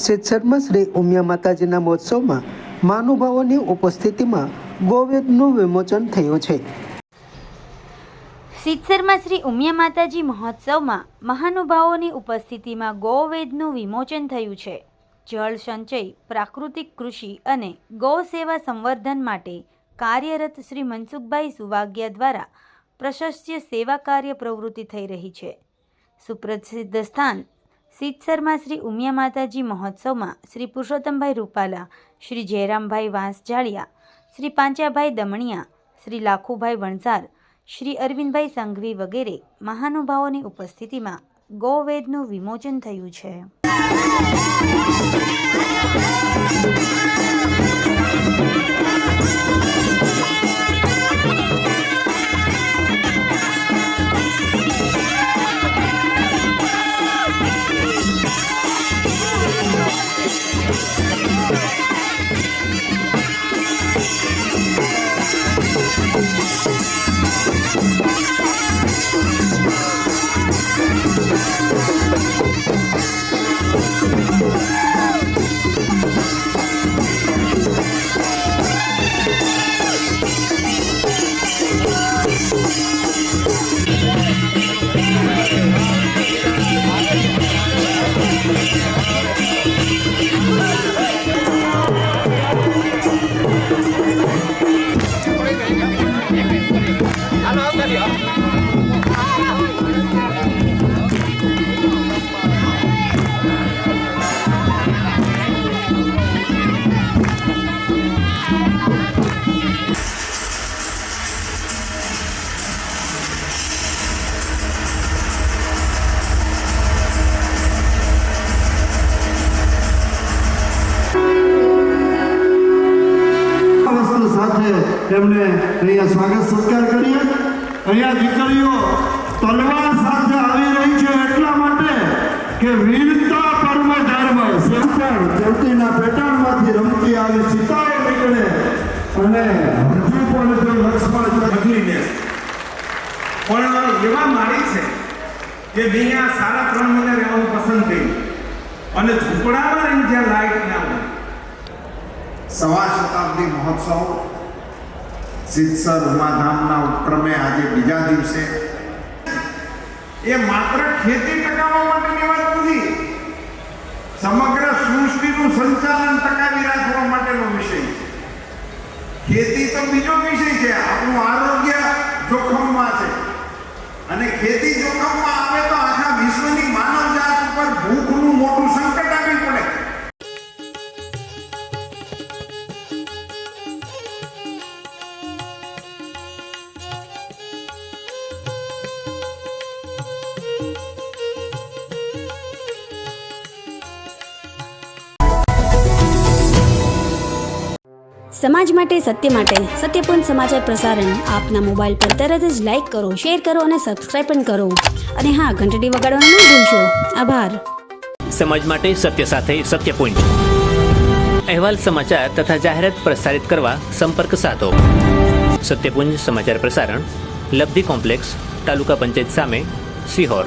સિદ્ધસરમાં શ્રી ઉમિયા માતાજીના મહોત્સવમાં મહાનુભાવોની ઉપસ્થિતિમાં ગૌવેદનું વિમોચન થયું છે। સિદ્ધસરમાં શ્રી ઉમિયા માતાજી મહોત્સવમાં મહાનુભાવોની ઉપસ્થિતિમાં ગૌવેદનું વિમોચન થયું છે। જળ સંચય, પ્રાકૃતિક કૃષિ અને ગૌ સેવા સંવર્ધન માટે કાર્યરત શ્રી મનસુખભાઈ સુવાગ્યા દ્વારા પ્રશસ્ય સેવા કાર્ય પ્રવૃત્તિ થઈ રહી છે। સુપ્રસિદ્ધ સ્થાન સિદ્ધસરમાં શ્રી ઉમિયા માતાજી મહોત્સવમાં શ્રી પુરુષોત્તમભાઈ રૂપાલા, શ્રી જયરામભાઈ વાંસજાળિયા, શ્રી પાંચાભાઈ દમણિયા, શ્રી લાખુભાઈ વણઝાર, શ્રી અરવિંદભાઈ સંઘવી વગેરે મહાનુભાવોની ઉપસ્થિતિમાં ગૌવેદનું વિમોચન થયું છે। એમને અહીંયા સ્વાગત સત્કાર કરીએ। અહીંયા દીકરીઓ તલવાર સાથે આવી રહી છે એટલા માટે કે વીરતા પરમ ધર્મ સંપર્ક દેવતીના પેટાળમાંથી રમતી આવી સીતાઓ નીકળે અને હજુ પણ જો લક્ષ્મણ બદલીને પણ એવા મારી છે કે અહીંયા સારા 3 મહિના રહેવાનું પસંદ કર્યું અને ઝૂંપડામાં રહીને જ્યાં લાઈટ ના હોય। સવા શતાબ્દી મહોત્સવ સિદ્ધસર ઉમાધામના ઉપક્રમે આજે બીજા દિવસે એ માત્ર ખેતી ટકાવવા માટેની વાત નથી, સમગ્ર સૃષ્ટિનું સંચાલન ટકાવી રાખવા માટેનો વિષય છે। ખેતી તો બીજો વિષય છે, આપણું આરોગ્ય જોખમમાં છે અને ખેતી જોખમમાં આવે તો આખા વિશ્વની માનવજાત ઉપર ભૂખનું મોટું સંકટ આવી પડે। સમાજ માટે, સત્ય માટે, સત્યપૂર્ણ સમાચાર પ્રસારણ આપના મોબાઈલ પર તરત જ લાઈક કરો, શેર કરો અને સબસ્ક્રાઈબ પણ કરો અને હા, ઘંટડી વગાડવાનું ન ભૂલશો। આભાર। સમાજ માટે સત્ય સાથે સત્યપૂર્ણ અહેવાલ, સમાચાર તથા જાહેરાત પ્રસારિત કરવા સંપર્ક સાધો। સત્યપુંજ સમાચાર પ્રસારણ, લબ્ધિ કોમ્પ્લેક્સ, તાલુકા પંચાયત સામે, સિહોર।